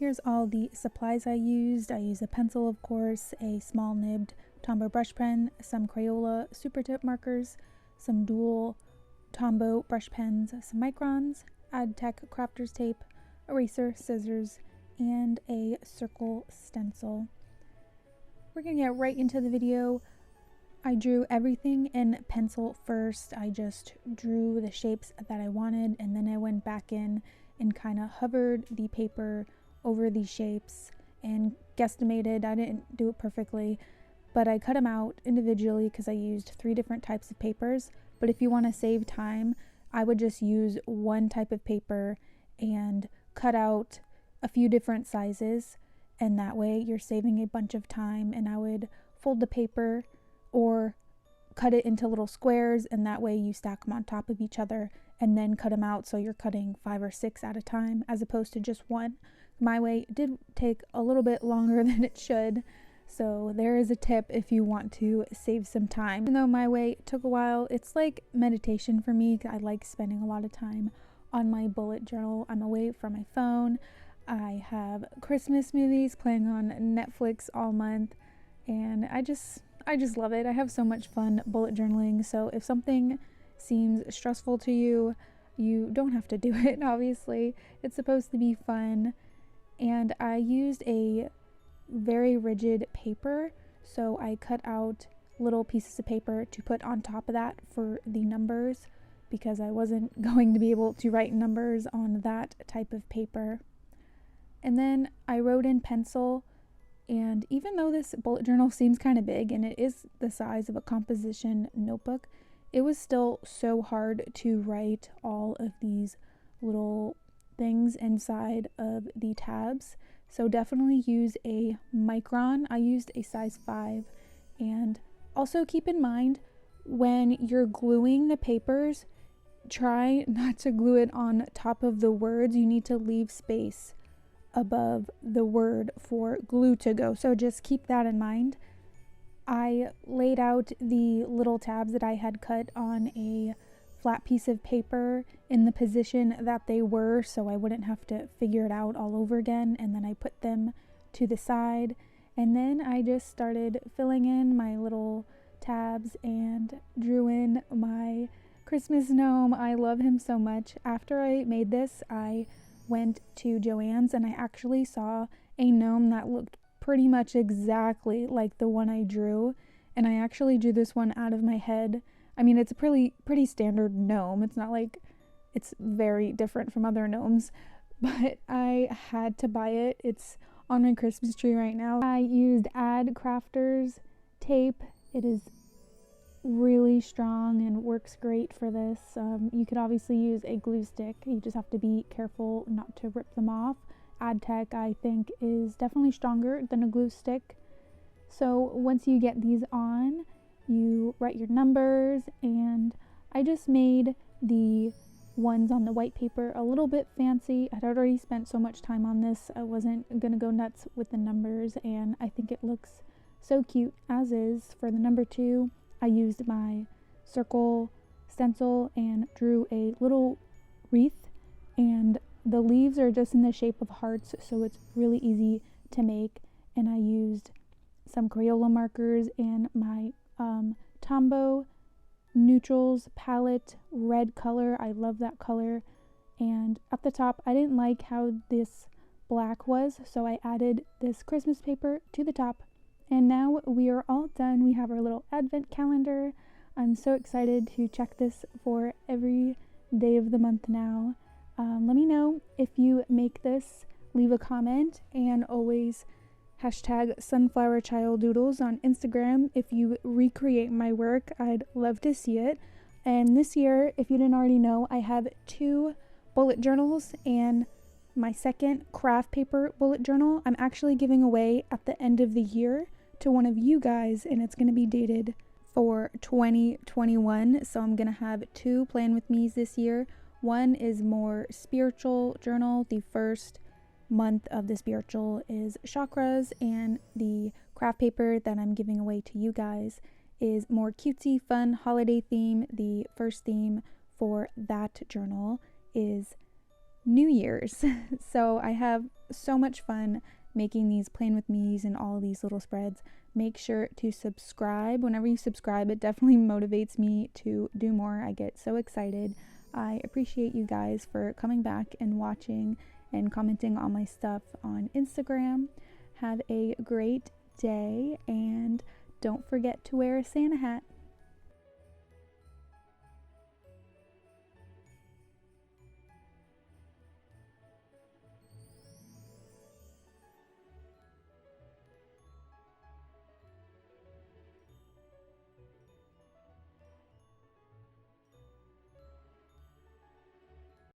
Here's all the supplies I used. I used a pencil, of course, a small nibbed Tombow brush pen, some Crayola super tip markers, some dual Tombow brush pens, some microns, AdTech crafter's tape, eraser, scissors, and a circle stencil. We're gonna get right into the video. I drew everything in pencil first. I just drew the shapes that I wanted, and then I went back in and kind of hovered the paper over these shapes and guesstimated. I didn't do it perfectly, but I cut them out individually because I used 3 different types of papers. But if you want to save time, I would just use one type of paper and cut out a few different sizes, and that way you're saving a bunch of time. And I would fold the paper or cut it into little squares, and that way you stack them on top of each other and then cut them out, so you're cutting 5 or 6 at a time as opposed to just one. My way did take a little bit longer than it should, so there is a tip if you want to save some time. Even though my way took a while, it's like meditation for me. I like spending a lot of time on my bullet journal. I'm away from my phone. I have Christmas movies playing on Netflix all month, and I just love it. I have so much fun bullet journaling. So if something seems stressful to you, you don't have to do it, obviously. It's supposed to be fun. And I used a very rigid paper, so I cut out little pieces of paper to put on top of that for the numbers, because I wasn't going to be able to write numbers on that type of paper. And then I wrote in pencil, and even though this bullet journal seems kind of big and it is the size of a composition notebook, it was still so hard to write all of these little things inside of the tabs. So definitely use a micron. I used a size 5. And also keep in mind, when you're gluing the papers, try not to glue it on top of the words. You need to leave space above the word for glue to go, so just keep that in mind. I laid out the little tabs that I had cut on a flat piece of paper in the position that they were, so I wouldn't have to figure it out all over again, and then I put them to the side, and then I just started filling in my little tabs and drew in my Christmas gnome. I love him so much. After I made this, I went to Joann's and I actually saw a gnome that looked pretty much exactly like the one I drew, and I actually drew this one out of my head. I mean, it's a pretty standard gnome. It's not like it's very different from other gnomes, but I had to buy it. It's on my Christmas tree right now. I used crafter's tape. It is really strong and works great for this. You could obviously use a glue stick. You just have to be careful not to rip them off. AdTech, I think, is definitely stronger than a glue stick. So once you get these on, you write your numbers, and I just made the ones on the white paper a little bit fancy. I'd already spent so much time on this, I wasn't gonna go nuts with the numbers, and I think it looks so cute as is. For the number 2, I used my circle stencil and drew a little wreath, and the leaves are just in the shape of hearts, so it's really easy to make. And I used some Crayola markers and my Tombow Neutrals palette red color. I love that color. And at the top, I didn't like how this black was, so I added this Christmas paper to the top. And now we are all done. We have our little advent calendar. I'm so excited to check this for every day of the month now. Let me know if you make this. Leave a comment, and always hashtag Sunflower Child Doodles on Instagram if you recreate my work. I'd love to see it. And this year, if you didn't already know, I have 2 bullet journals and my second craft paper bullet journal I'm actually giving away at the end of the year to one of you guys, and it's going to be dated for 2021. So I'm going to have 2 plan with me's this year. One is more spiritual journal. The first month of the spiritual is chakras, and the craft paper that I'm giving away to you guys is more cutesy, fun, holiday theme. The first theme for that journal is New Year's. So I have so much fun making these plan with me's and all of these little spreads. Make sure to subscribe. Whenever you subscribe, it definitely motivates me to do more. I get so excited. I appreciate you guys for coming back and watching and commenting on my stuff on Instagram. Have a great day, and don't forget to wear a Santa hat.